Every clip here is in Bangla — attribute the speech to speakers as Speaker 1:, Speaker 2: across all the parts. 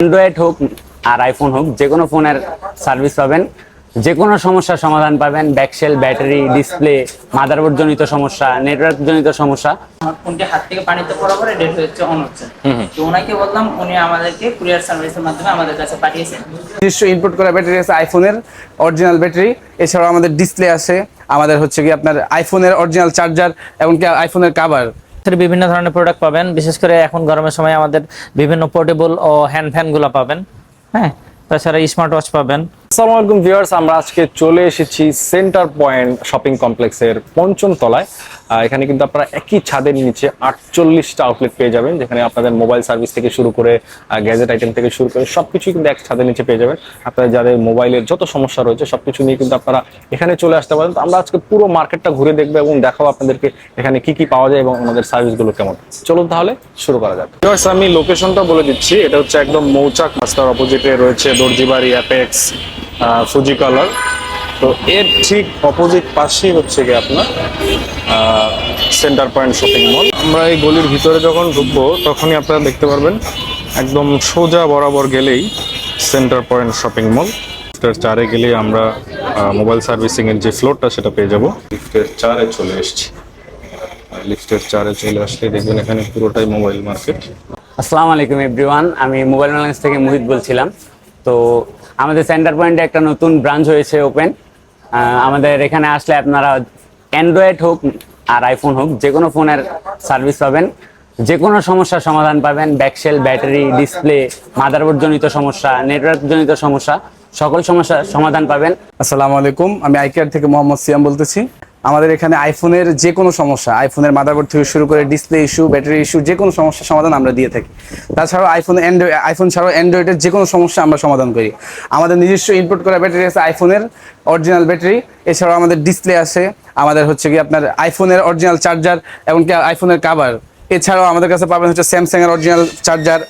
Speaker 1: অ্যান্ড্রয়েড হোক আর আইফোন হোক, যে কোনো ফোনের সার্ভিস পাবেন, যে কোনো সমস্যার সমাধান পাবেন। ব্যাকসেল, ব্যাটারি, ডিসপ্লে, মাদারবোর্ড জনিত সমস্যা, নেটওয়ার্ক জনিত সমস্যা।
Speaker 2: আমার ফোনটি হাত থেকে পানিতে পড়ার পরে ডেট হচ্ছে অন হচ্ছে। তো ওনাকে বললাম, উনি আমাদেরকে কুরিয়ার সার্ভিসের মাধ্যমে আমাদের কাছে পাঠিয়েছেন।
Speaker 3: নিজস্ব ইনপুট করা ব্যাটারি আছে, আইফোনের অরিজিনাল ব্যাটারি। এছাড়াও আমাদের ডিসপ্লে আছে, আমাদের হচ্ছে কি আপনার আইফোনের অরিজিনাল চার্জার, এমনকি আইফোনের কাভার।
Speaker 4: বিভিন্ন ধরনের প্রোডাক্ট পাবেন, বিশেষ করে এখন গরমের সময় আমাদের বিভিন্ন পোর্টেবল ও হ্যান্ড ফ্যানগুলো পাবেন। হ্যাঁ, তাছাড়া স্মার্ট ওয়াচ পাবেন।
Speaker 5: আসসালামু আলাইকুম ভিউয়ার্স, আমরা আজকে চলে এসেছি সেন্টার পয়েন্ট শপিং কমপ্লেক্সের পঞ্চম তলায়। এখানে কিন্তু আপনারা একই ছাদের নিচে 48টা আউটলেট পেয়ে যাবেন, যেখানে আপনাদের মোবাইল সার্ভিস থেকে শুরু করে গ্যাজেট আইটেম থেকে শুরু করে সবকিছুই কিন্তু এক ছাদের নিচে পেয়ে যাবেন। আপনাদের যাদের মোবাইলের যত সমস্যা রয়েছে সবকিছু নিয়ে কিন্তু আপনারা এখানে চলে আসতে পারেন। তো আমরা আজকে পুরো মার্কেটটা ঘুরে দেখবো এবং দেখাবো আপনাদেরকে এখানে কি কি পাওয়া যায় এবং আমাদের সার্ভিসগুলো কেমন। চলুন তাহলে শুরু করা যাক। ভিউয়ার্স, আমি লোকেশনটা বলে দিচ্ছি। এটা হচ্ছে একদম মৌচাক রাস্তার অপোজিটে রয়েছে দর্জিবাড়ি, অ্যাপেক্স, ফুজি কালার। তো এর ঠিক অপোজিট পাশেই হচ্ছে গিয়ে আপনার সেন্টার পয়েন্ট শপিং মল। আমরা এই গলির ভিতরে যখন ঢুকবো তখনই আপনারা দেখতে পারবেন একদম সোজা বরাবর গেলেই সেন্টার পয়েন্ট শপিং মল। লিফটের 4-এ গেলেই আমরা মোবাইল সার্ভিসিং এর যে ফ্লোরটা সেটা পেয়ে যাব। লিফটের 4-এ চলে এসেছি। লিফটের 4-এ চলে আসলে দেখবেন এখানে পুরোটাই মোবাইল মার্কেট।
Speaker 1: আসসালামু আলাইকুম এভরিওয়ান, আমি মোবাইল বাংলাদেশ থেকে মুহিত বলছিলাম। তো আমাদের সেন্টার পয়েন্টে একটা নতুন ব্রাঞ্চ হয়েছে ওপেন। আমাদের এখানে আসলে আপনারা অ্যান্ড্রয়েড হোক আর আইফোন হোক, যে কোনো ফোনের সার্ভিস পাবেন, যে কোনো সমস্যার সমাধান পাবেন। ব্যাকসেল, ব্যাটারি, ডিসপ্লে, মাদারবোর্ড জনিত সমস্যা, নেটওয়ার্ক জনিত সমস্যা, সকল সমস্যার সমাধান পাবেন।
Speaker 3: আসসালামু আলাইকুম, আমি আইকেয়ার থেকে মোহাম্মদ সিয়াম বলতেছি। আমাদের এখানে আইফোনের যে কোনো সমস্যা, আইফোনের মাদারবোর্ড থেকে শুরু করে ডিসপ্লে ইস্যু, ব্যাটারি ইস্যু, যে কোনো সমস্যার সমাধান আমরা দিয়ে থাকি। তাছাড়াও আইফোন ছাড়াও অ্যান্ড্রয়েডের যে কোনো সমস্যা আমরা সমাধান করি। আমাদের নিজস্ব ইনপুট করা ব্যাটারি আছে, আইফোনের অরিজিনাল ব্যাটারি। এছাড়াও আমাদের ডিসপ্লে আছে, আমাদের হচ্ছে কি আপনার আইফোনের অরিজিনাল চার্জার, এমনকি আইফোনের কাভার। এছাড়াও আমাদের কাছে পাবেন হচ্ছে স্যামসাং এর অরিজিনাল চার্জার,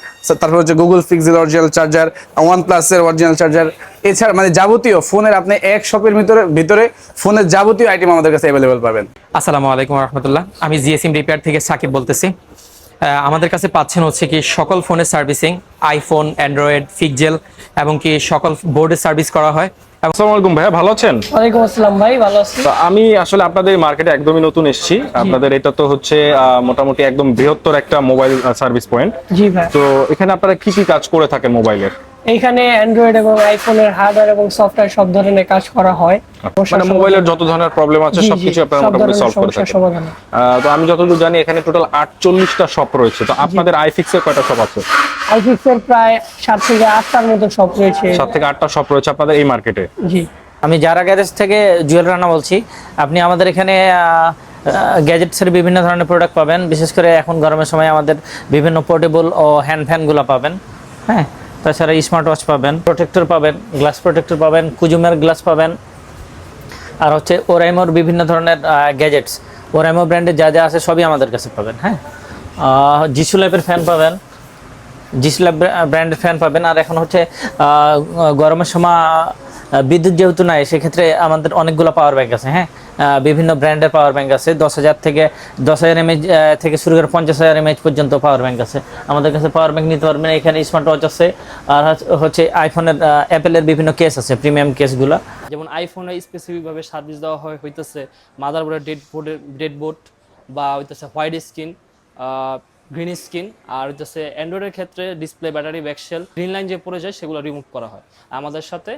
Speaker 3: তারপর হচ্ছে গুগল পিক্সেল অরিজিনাল চার্জার, ওয়ানপ্লাসের অরিজিনাল চার্জার। এছাড়া মানে যাবতীয় ফোনের আপনি এক শপের ভিতরে ফোনের যাবতীয় আইটেম আমাদের কাছে অ্যাভেলেবল পাবেন।
Speaker 6: আসসালামু আলাইকুম রহমতুল্লাহ, আমি জিএসএম রিপেয়ার থেকে সাকিব বলতেছি। আমাদের কাছে পাচ্ছেন হচ্ছে কি সকল ফোনের সার্ভিসিং, আইফোন, অ্যান্ড্রয়েড, পিক্সেল এবং কি সকল বোর্ডের সার্ভিস করা হয়।
Speaker 5: আসসালামু আলাইকুম ভাইয়া, ভালো আছেন?
Speaker 7: ওয়ালাইকুম আসসালাম ভাই, ভালো আছি।
Speaker 5: তো আমি আসলে আপনাদের মার্কেটে একদমই নতুন এসেছি। আপনাদের এটা তো হচ্ছে মোটামুটি একদম বৃহত্তর একটা মোবাইল সার্ভিস পয়েন্ট।
Speaker 7: জি ভাই,
Speaker 5: তো এখানে আপনারা কি কি কাজ করে থাকেন মোবাইলের?
Speaker 7: এইখানে অ্যান্ড্রয়েড এবং আইফোনের হার্ডওয়্যার এবং সফটওয়্যার সব ধরনের কাজ করা হয়।
Speaker 5: মানে মোবাইলের যত ধরনের প্রবলেম আছে সবকিছু আপনারা মোটামুটি সলভ করে থাকেন। তো আমি যতদূর জানি এখানে টোটাল 48টা শপ রয়েছে। তো আপনাদের আইফিক্সের কয়টা শপ আছে?
Speaker 7: আইফিক্সের প্রায় 7 থেকে 8টার মতো শপ রয়েছে।
Speaker 5: 7 থেকে 8টা শপ রয়েছে আপনাদের এই মার্কেটে।
Speaker 7: জি,
Speaker 4: আমি যারা গ্যাজেটস থেকে জুয়েল রানা বলছি। আপনি আমাদের এখানে গ্যাজেটসের বিভিন্ন ধরনের প্রোডাক্ট পাবেন, বিশেষ করে এখন গরমের সময় আমাদের বিভিন্ন পোর্টেবল ও হ্যান্ড ফ্যানগুলো পাবেন। হ্যাঁ, তাছাড়া স্মার্ট ওয়াচ পাবেন, প্রোটেক্টর পাবেন, গ্লাস প্রোটেক্টর পাবেন, কুজুমের গ্লাস পাবেন। আর হচ্ছে ওরাইমোর বিভিন্ন ধরনের গ্যাজেটস, ওরাইমো ব্র্যান্ডের যা যা আছে সবই আমাদের কাছে পাবেন। হ্যাঁ, জিসু ল্যাবের ফ্যান পাবেন, জিসু ল্যাব ব্র্যান্ডের ফ্যান পাবেন। আর এখন হচ্ছে গরমের সময় বিদ্যুৎ যেহেতু নাই, সেক্ষেত্রে আমাদের অনেকগুলো পাওয়ার ব্যাংক আছে। হ্যাঁ, বিভিন্ন ব্র্যান্ডের পাওয়ার ব্যাংক আছে। 10,000 এমএইচ থেকে শুরু করে 50,000 এমএইচ পর্যন্ত পাওয়ার ব্যাংক আছে। আমাদের কাছে পাওয়ার ব্যাংক নিতে পারবেন। এখানে স্মার্ট ওয়াচ আছে। আর হচ্ছে আইফোনের, অ্যাপেলের বিভিন্ন কেস আছে, প্রিমিয়াম কেসগুলো।
Speaker 8: যেমন আইফোনে স্পেসিফিকভাবে সার্ভিস দেওয়া হইতেছে মাদারবোর্ডের ডেডবোর্ড বা হইতেছে হোয়াইট স্ক্রিন, গ্রিন স্ক্রিন। আর হইতেছে অ্যান্ড্রয়েডের ক্ষেত্রে display, battery, back shell, green line যে পড়ে যায় সেগুলো রিমুভ করা হয়। আমাদের সাথে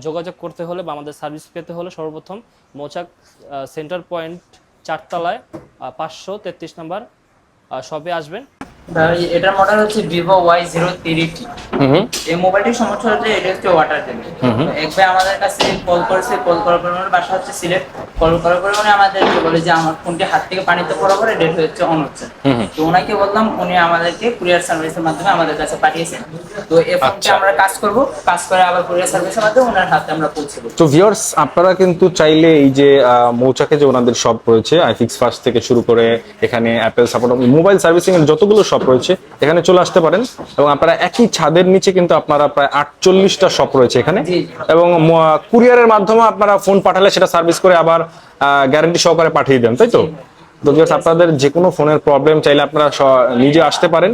Speaker 8: যোগাযোগ করতে হলে বা আমাদের সার্ভিস পেতে হলে সর্বপ্রথম মৌচাক সেন্টার পয়েন্ট 4 তলায় 533 নম্বর শপে আসবেন।
Speaker 2: এটার মডেল হচ্ছে ভিভো Y03T। এই মোবাইলটির সমস্যা হচ্ছে এটা হচ্ছে ওয়াটার টেবিল। একবার আমাদের কাছে কল করেছে, কল করার পর ওনার বাসা হচ্ছে সিলেট। কল করার পরে উনি আমাদেরকে বলে যে আমার ফোনটি হাত থেকে পানিতে পড়ার পরে ডেট হচ্ছে অন হচ্ছে। তো ওনাকে বললাম, উনি আমাদেরকে কুরিয়ার সার্ভিসের মাধ্যমে আমাদের কাছে পাঠিয়েছেন। তো এই ফোনটি আমরা কাজ করব, কাজ করে আবার কুরিয়ার সার্ভিসের মাধ্যমে ওনার হাতে আমরা পৌঁছে দেব।
Speaker 5: তো ভিউয়ার্স, আপনারা কিন্তু চাইলে এই যে মৌচাকে যে ওনাদের শপ রয়েছে, আইফিক্স ফার্স্ট থেকে শুরু করে এখানে অ্যাপেল সাপোর্ট, মোবাইল সার্ভিসিং এর যতগুলো শপ রয়েছে এখানে চলে আসতে পারেন। এবং আপনারা একই ছাদের নিচে কিন্তু আপনারা প্রায় 48টা শপ রয়েছে এখানে। এবং কুরিয়ারের মাধ্যমে আপনারা ফোন পাঠালে সেটা সার্ভিস করে আবার গ্যারান্টি সহকারে পাঠিয়ে দেন, তাই তো? তো ভিউয়ার্স, আপনাদের যে কোনো ফোনের প্রবলেম চাইলে আপনারা নিজে আসতে পারেন।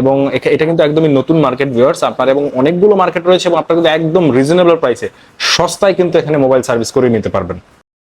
Speaker 5: এবং এটা কিন্তু একদমই নতুন মার্কেট ভিউয়ার্স আপনার, এবং অনেকগুলো মার্কেট রয়েছে এবং আপনারা কিন্তু একদম রিজনেবল প্রাইসে সস্তায় কিন্তু এখানে মোবাইল সার্ভিস করে নিতে পারবেন।